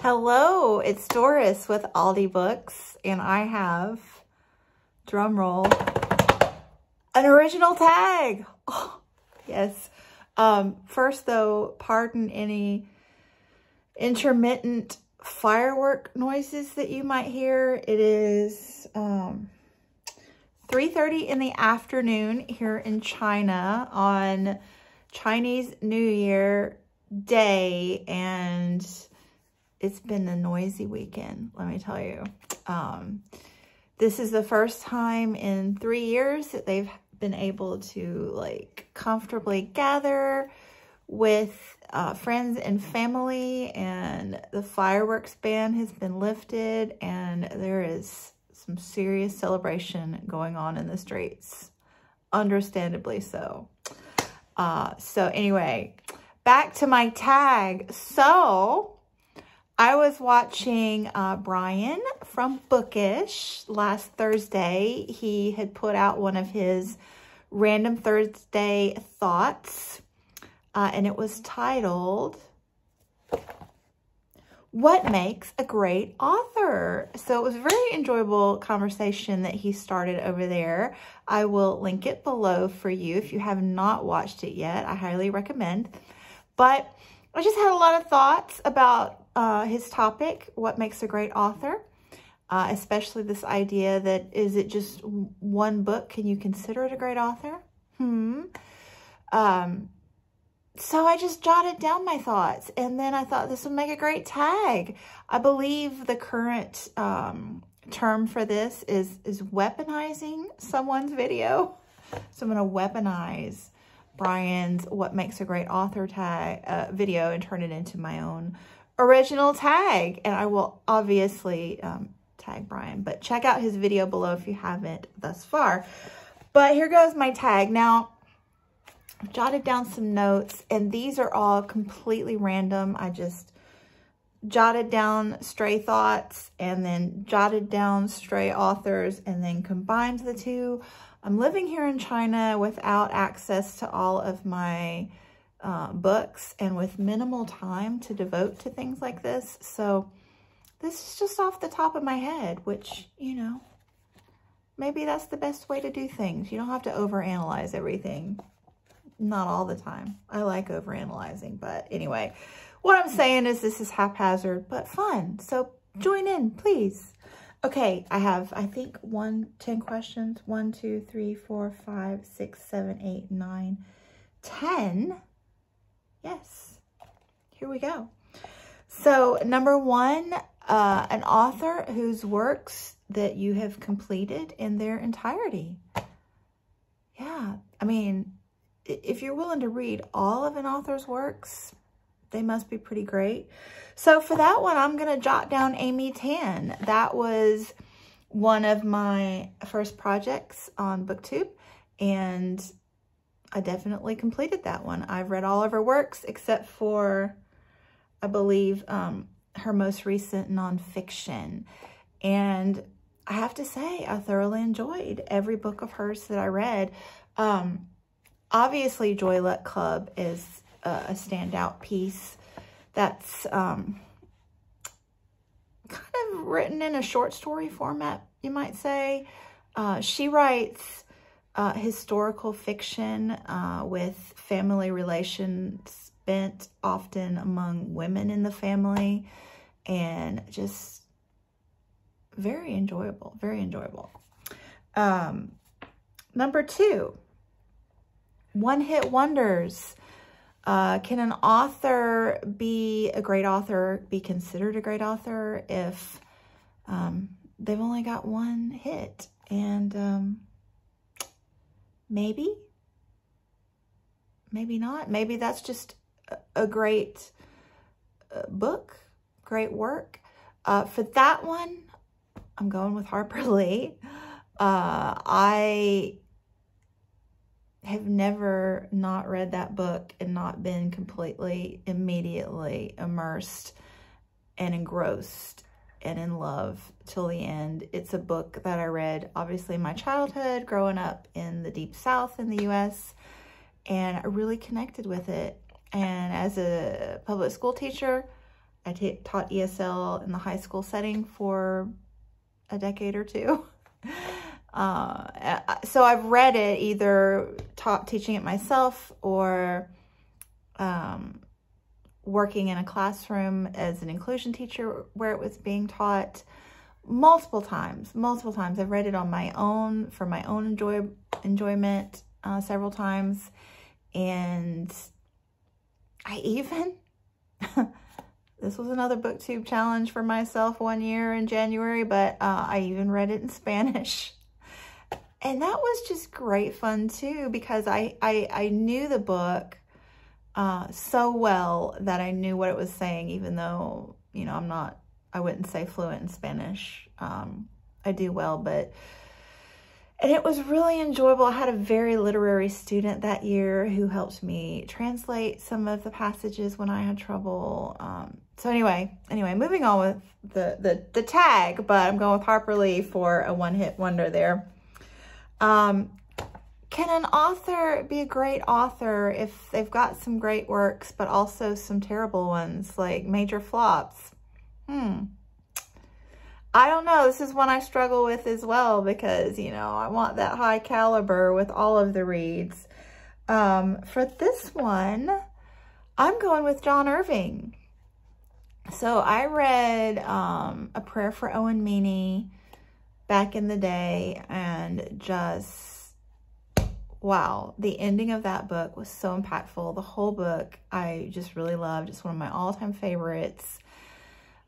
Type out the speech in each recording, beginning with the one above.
Hello, it's Doris with Aldi Books, and I have, drum roll, an original tag. Oh, yes. First though, pardon any intermittent firework noises that you might hear. It is 3:30 in the afternoon here in China on Chinese New Year Day, and it's been a noisy weekend, let me tell you. This is the first time in 3 years that they've been able to like comfortably gather with friends and family, and the fireworks ban has been lifted, and there is some serious celebration going on in the streets, understandably so. So anyway, back to my tag. So I was watching Brian from Bookish last Thursday. He had put out one of his Random Thursday Thoughts, and it was titled, What Makes a Great Author? So it was a very enjoyable conversation that he started over there. I will link it below for you if you have not watched it yet. I highly recommend. But I just had a lot of thoughts about his topic, what makes a great author, especially this idea that, is it just one book? Can you consider it a great author? So I just jotted down my thoughts, and then I thought this would make a great tag. I believe the current term for this is weaponizing someone's video. So I'm going to weaponize Brian's What Makes a Great Author tag video and turn it into my own original tag. And I will obviously tag Brian, but check out his video below if you haven't thus far. But here goes my tag. Now, I've jotted down some notes, and these are all completely random. I just jotted down stray thoughts and then jotted down stray authors and then combined the two. I'm living here in China without access to all of my books and with minimal time to devote to things like this. So this is just off the top of my head, which, you know, maybe that's the best way to do things. You don't have to overanalyze everything. Not all the time. I like overanalyzing, but anyway, what I'm saying is this is haphazard, but fun. So join in, please. Okay, I have, I think 10 questions. 1, 2, 3, 4, 5, 6, 7, 8, 9, 10. Yes, here we go. So number 1, an author whose works that you have completed in their entirety. Yeah, I mean, if you're willing to read all of an author's works, they must be pretty great. So for that one, I'm going to jot down Amy Tan. That was one of my first projects on BookTube, and I definitely completed that one. I've read all of her works except for, I believe, her most recent nonfiction. And I have to say, I thoroughly enjoyed every book of hers that I read. Obviously, Joy Luck Club is a standout piece that's kind of written in a short story format, you might say. She writes historical fiction with family relations bent often among women in the family, and just very enjoyable, very enjoyable. Number 2. One-hit wonders. Can an author be a great author, be considered a great author if they've only got one hit? And maybe not. Maybe that's just a great book, great work. For that one, I'm going with Harper Lee. I have never not read that book and not been completely, immediately immersed and engrossed and in love till the end. It's a book that I read, obviously, in my childhood, growing up in the Deep South in the U.S., and I really connected with it. And as a public school teacher, I taught ESL in the high school setting for a decade or two. So I've read it, either teaching it myself or working in a classroom as an inclusion teacher where it was being taught multiple times. I've read it on my own for my own enjoyment several times. And I even, this was another booktube challenge for myself one year in January, but I even read it in Spanish. And that was just great fun too, because I knew the book so well that I knew what it was saying, even though, you know, I wouldn't say fluent in Spanish. I do well, and it was really enjoyable. I had a very literary student that year who helped me translate some of the passages when I had trouble. So anyway, moving on with the tag, but I'm going with Harper Lee for a one-hit wonder there. Can an author be a great author if they've got some great works, but also some terrible ones, like major flops? I don't know. This is one I struggle with as well, because, you know, I want that high caliber with all of the reads. For this one, I'm going with John Irving. So I read A Prayer for Owen Meany back in the day, and just, wow, the ending of that book was so impactful. The whole book I just really loved. It's one of my all-time favorites.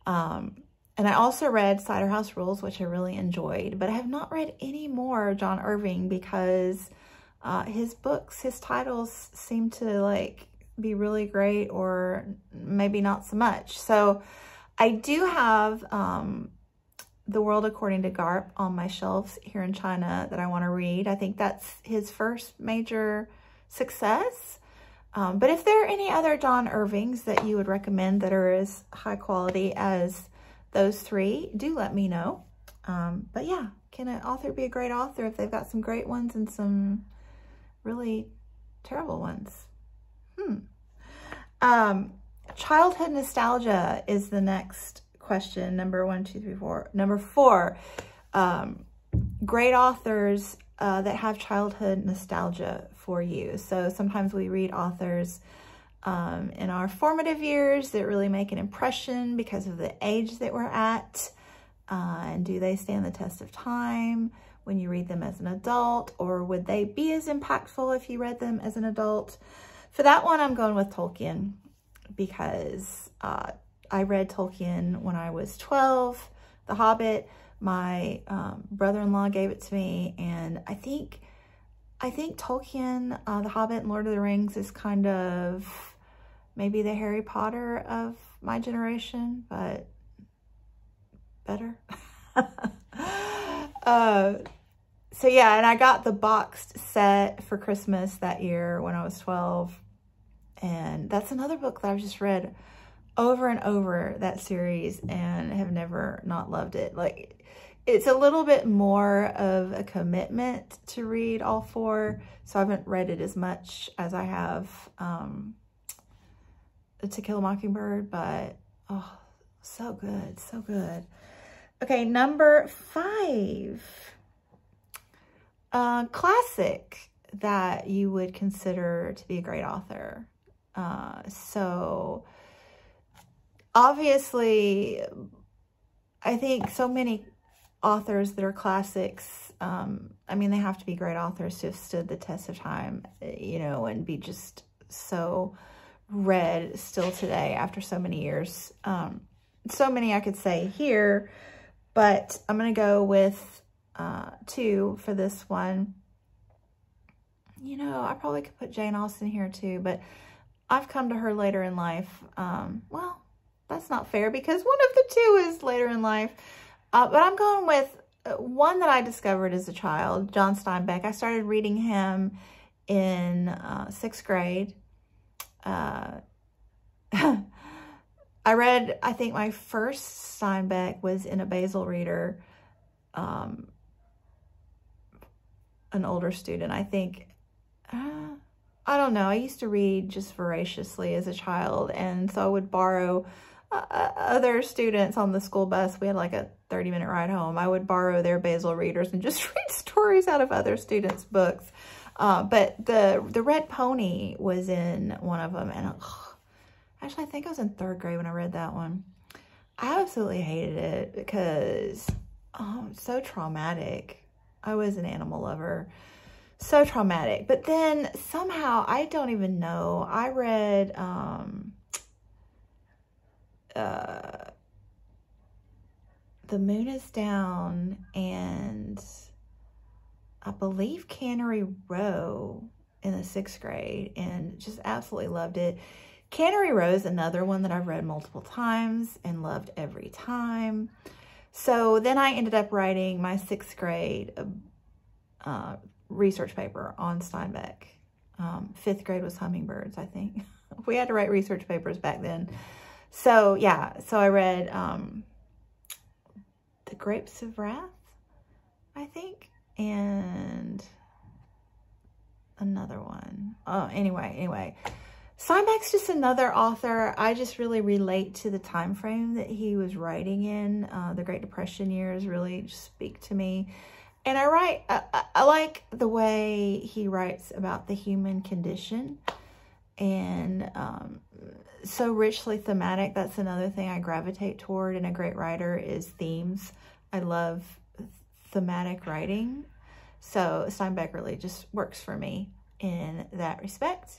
And I also read Cider House Rules, which I really enjoyed, but I have not read any more John Irving because his books, his titles seem to like be really great, or maybe not so much. So I do have The World According to Garp on my shelves here in China that I want to read. I think that's his first major success. But if there are any other John Irvings that you would recommend that are as high quality as those three, do let me know. But yeah, can an author be a great author if they've got some great ones and some really terrible ones? Childhood nostalgia is the next question. Number 1, 2, 3, 4. Number 4, great authors that have childhood nostalgia for you. So sometimes we read authors in our formative years that really make an impression because of the age that we're at. And do they stand the test of time when you read them as an adult, or would they be as impactful if you read them as an adult? For that one, I'm going with Tolkien, because I read Tolkien when I was 12, The Hobbit. My brother-in-law gave it to me, and I think Tolkien, The Hobbit and Lord of the Rings is kind of maybe the Harry Potter of my generation, but better. So yeah, and I got the boxed set for Christmas that year when I was 12. And that's another book that I've just read over and over, that series, and have never not loved it. Like, it's a little bit more of a commitment to read all 4, so I haven't read it as much as I have To Kill a Mockingbird, but oh, so good, so good. Okay, number 5, classic that you would consider to be a great author. So obviously, I think so many authors that are classics, I mean, they have to be great authors to have stood the test of time, you know, and be just so read still today after so many years. So many I could say here, but I'm going to go with 2 for this one. You know, I probably could put Jane Austen here too, but I've come to her later in life. Well, that's not fair because one of the 2 is later in life. But I'm going with one that I discovered as a child, John Steinbeck. I started reading him in 6th grade. I think my first Steinbeck was in a Basil reader, an older student. I think, I don't know. I used to read just voraciously as a child, and so I would borrow other students on the school bus, we had like a 30-minute ride home. I would borrow their Basil readers and just read stories out of other students' books. But the Red Pony was in one of them. And actually, I think I was in 3rd grade when I read that one. I absolutely hated it because it's so traumatic. I was an animal lover. So traumatic. But then somehow, I don't even know, I read The Moon is Down and I believe Cannery Row in the 6th grade, and just absolutely loved it. Cannery Row is another one that I've read multiple times and loved every time. So then I ended up writing my 6th grade research paper on Steinbeck. 5th grade was Hummingbirds, I think. We had to write research papers back then. So yeah, so I read The Grapes of Wrath, I think, and another one. Oh, anyway. Steinbeck's just another author. I just really relate to the time frame that he was writing in. The Great Depression years really just speak to me. And I like the way he writes about the human condition, and so richly thematic. That's another thing I gravitate toward in a great writer is themes. I love thematic writing. So Steinbeck really just works for me in that respect.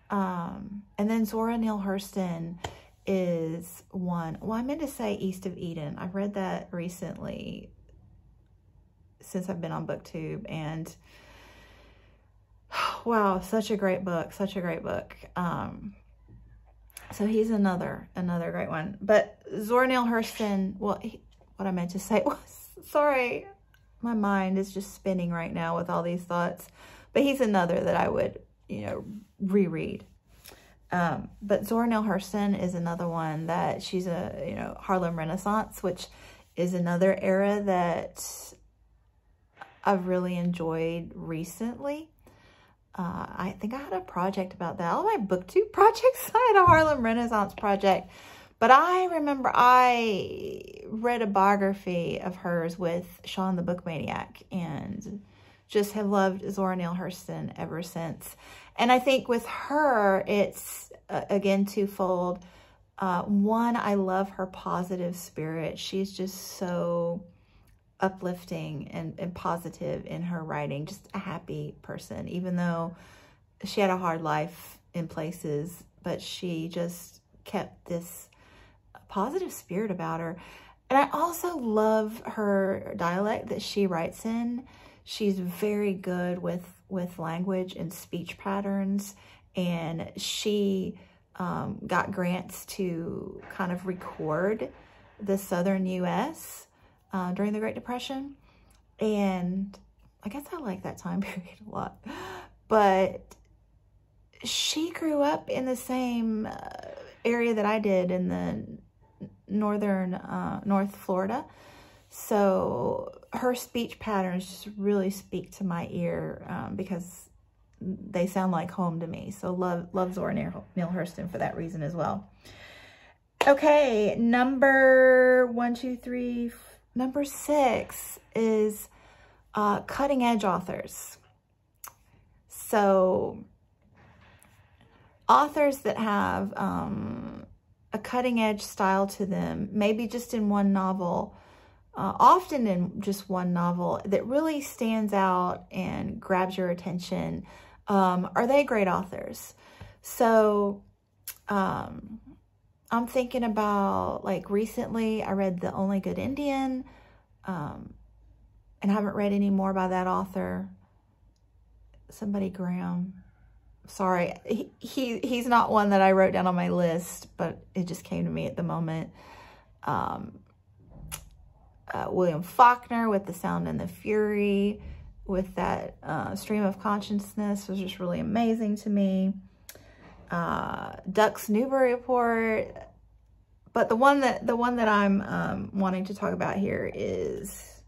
And then Zora Neale Hurston is one. Well, I meant to say East of Eden. I've read that recently since I've been on BookTube, and wow, such a great book, such a great book. So he's another great one. But Zora Neale Hurston, well, what I meant to say was, sorry, my mind is just spinning right now with all these thoughts, but he's another that I would, reread. But Zora Neale Hurston is another one that she's a, Harlem Renaissance, which is another era that I've really enjoyed recently. I think I had a project about that. All my BookTube projects, I had a Harlem Renaissance project. But I remember I read a biography of hers with Sean the Book Maniac and just have loved Zora Neale Hurston ever since. And I think with her, it's, again, twofold. One, I love her positive spirit. She's just so uplifting and positive in her writing. Just a happy person, even though she had a hard life in places, but she just kept this positive spirit about her. And I also love her dialect that she writes in. She's very good with language and speech patterns, and she got grants to kind of record the Southern U.S. During the Great Depression, and I guess I like that time period a lot. But she grew up in the same area that I did in the North Florida, so her speech patterns just really speak to my ear because they sound like home to me. So love Zora Neale Hurston for that reason as well. Okay, number 6 is cutting edge authors. So authors that have a cutting edge style to them, maybe just in one novel, often in just one novel, that really stands out and grabs your attention. Are they great authors? So I'm thinking about, like, recently I read The Only Good Indian, and I haven't read any more by that author. Somebody Graham. Sorry, he's not one that I wrote down on my list, but it just came to me at the moment. William Faulkner with The Sound and the Fury, with that stream of consciousness, was just really amazing to me. Duck's Newbury Report, but the one that I'm wanting to talk about here is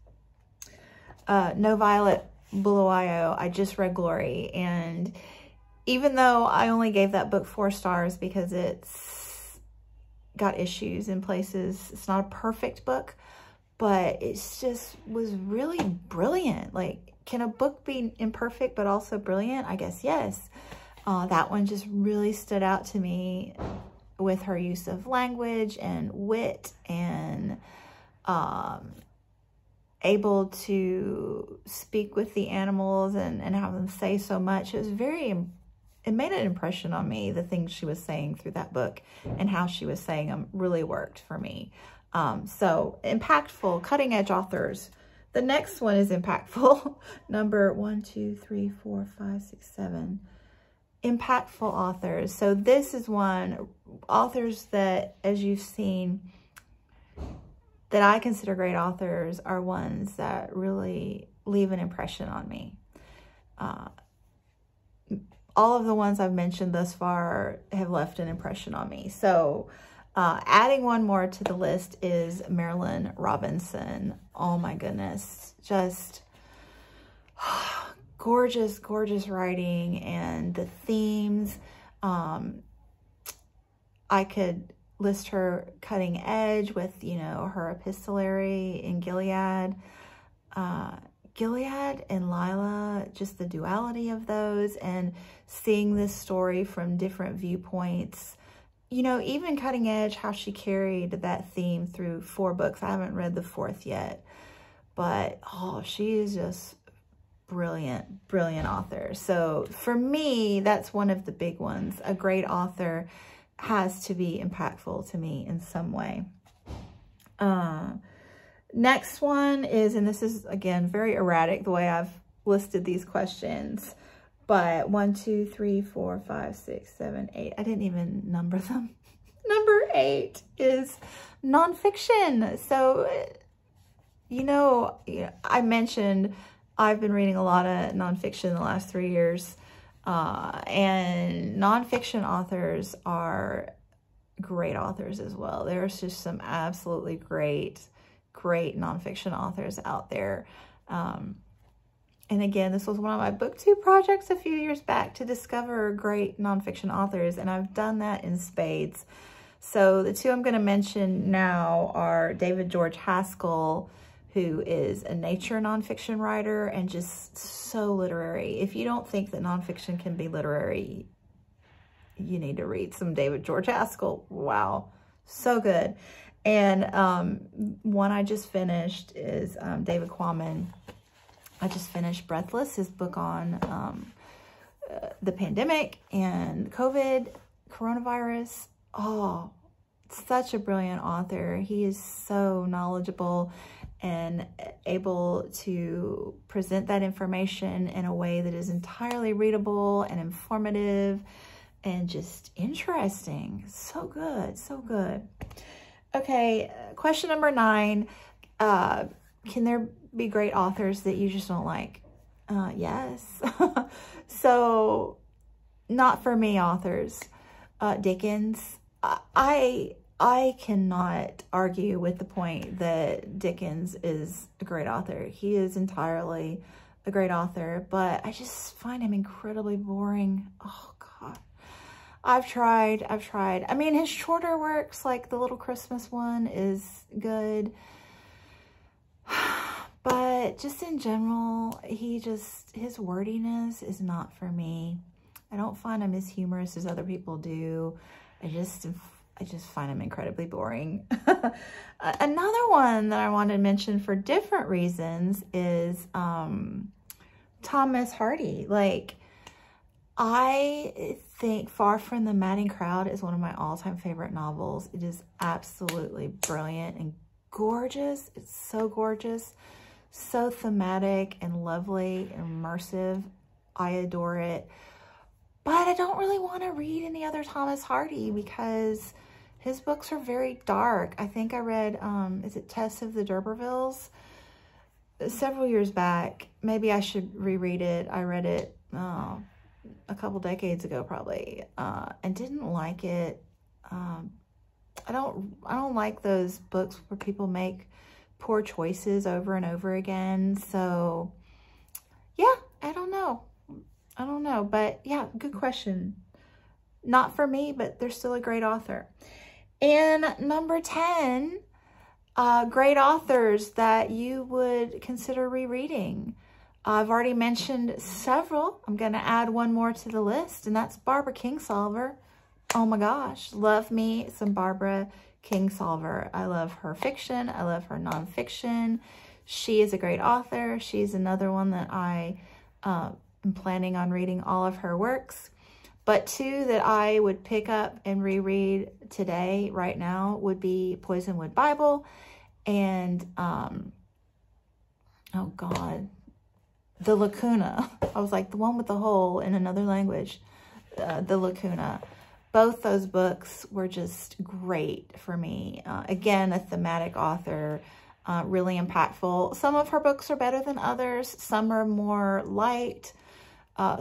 No Violet Bulawayo. I just read Glory, and even though I only gave that book 4 stars because it's got issues in places. It's not a perfect book, but it's just was really brilliant. Like, can a book be imperfect but also brilliant? I guess yes. That one just really stood out to me with her use of language and wit, and able to speak with the animals and have them say so much. It made an impression on me. The things she was saying through that book and how she was saying them really worked for me. So impactful, cutting edge authors. The next one is impactful. Number 1, 2, 3, 4, 5, 6, 7. Impactful authors. So this is authors that, as you've seen, that I consider great authors are ones that really leave an impression on me. All of the ones I've mentioned thus far have left an impression on me. So adding one more to the list is Marilynne Robinson. Oh my goodness. Just gorgeous, gorgeous writing, and the themes. I could list her cutting edge with, you know, her epistolary in Gilead. Gilead and Lila, just the duality of those, and seeing this story from different viewpoints. You know, even cutting edge, how she carried that theme through 4 books. I haven't read the 4th yet, but oh, she is just brilliant, brilliant author. So for me, that's one of the big ones. A great author has to be impactful to me in some way. Next one is, and this is, again, very erratic the way I've listed these questions, but 1, 2, 3, 4, 5, 6, 7, 8. I didn't even number them. Number 8 is nonfiction. So, you know, I mentioned I've been reading a lot of nonfiction in the last 3 years, and nonfiction authors are great authors as well. There's just some absolutely great nonfiction authors out there. And again, this was one of my BookTube projects a few years back, to discover great nonfiction authors, and I've done that in spades. So the 2 I'm going to mention now are David George Haskell, who is a nature nonfiction writer and just so literary. If you don't think that nonfiction can be literary, you need to read some David George Haskell. Wow, so good. And one I just finished is David Quammen. I just finished Breathless, his book on the pandemic and coronavirus. Oh, such a brilliant author. He is so knowledgeable and able to present that information in a way that is entirely readable and informative and just interesting. So good, so good. Okay, question number 9. Can there be great authors that you just don't like? Yes. So, not for me, authors. Dickens. I cannot argue with the point that Dickens is a great author. He is entirely a great author, but I just find him incredibly boring. Oh, God. I've tried. I mean, his shorter works, like the Little Christmas one, is good. But just in general, his wordiness is not for me. I don't find him as humorous as other people do. I just find him incredibly boring. Another one that I wanted to mention for different reasons is Thomas Hardy. Like, I think Far From the Madding Crowd is one of my all-time favorite novels. It is absolutely brilliant and gorgeous. It's so gorgeous, so thematic and lovely and immersive. I adore it. But I don't really want to read any other Thomas Hardy because his books are very dark. I think I read, is it Tess of the D'Urbervilles? Several years back. Maybe I should reread it. I read it a couple decades ago probably, and didn't like it. I don't like those books where people make poor choices over and over again. So yeah, I don't know. But yeah, good question. Not for me, but they're still a great author. And number 10, great authors that you would consider rereading. I've already mentioned several. I'm going to add one more to the list, and that's Barbara Kingsolver. Oh my gosh, love me some Barbara Kingsolver. I love her fiction. I love her nonfiction. She is a great author. She's another one that I am planning on reading all of her works. But two that I would pick up and reread today, right now, would be Poisonwood Bible and, oh God, The Lacuna. I was like, the one with the hole in another language, The Lacuna. Both those books were just great for me. Again, a thematic author, really impactful. Some of her books are better than others. Some are more light.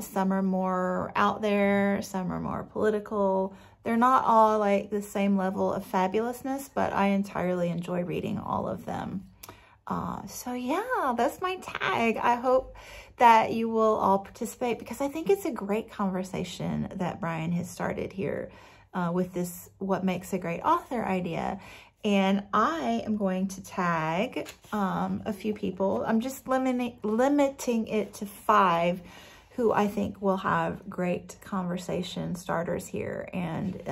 Some are more out there. Some are more political. They're not all like the same level of fabulousness, but I entirely enjoy reading all of them. So yeah, that's my tag. I hope that you will all participate because I think it's a great conversation that Brian has started here with this what makes a great author idea. And I am going to tag a few people. I'm just limiting it to 5 who I think will have great conversation starters here. And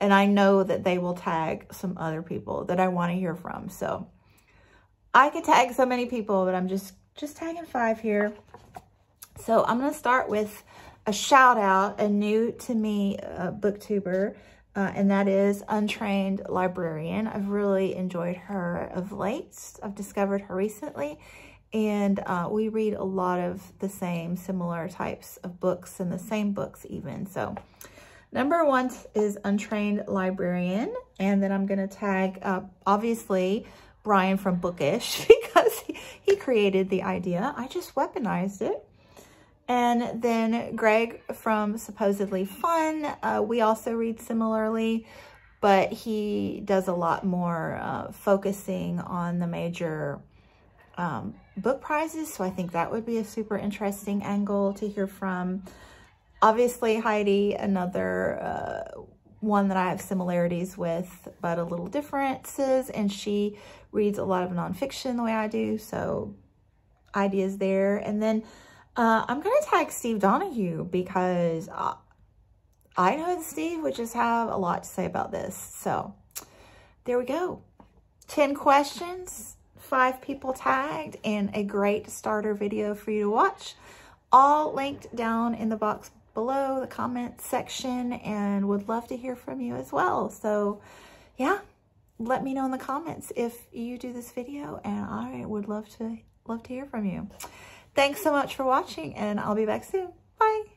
I know that they will tag some other people that I want to hear from. So I could tag so many people, but I'm just tagging 5 here. So I'm going to start with a shout out, a new to me booktuber, and that is Untrained Librarian. I've really enjoyed her of late. I've discovered her recently, and we read a lot of the same similar types of books and the same books even. So number 1 is Untrained Librarian, and then I'm going to tag obviously Brian from Bookish because he created the idea. I just weaponized it. And then Greg from Supposedly Fun. We also read similarly, but he does a lot more focusing on the major book prizes. So I think that would be a super interesting angle to hear from. Obviously, Heidi, another one that I have similarities with, but a little differences. And she reads a lot of nonfiction the way I do. So ideas there. And then I'm going to tag Steve Donahue because I know that Steve would just have a lot to say about this. So there we go. 10 questions, 5 people tagged, and a great starter video for you to watch. All linked down in the box below, the comments section, and would love to hear from you as well. So yeah, let me know in the comments if you do this video, and I would love to hear from you. Thanks so much for watching, and I'll be back soon. Bye.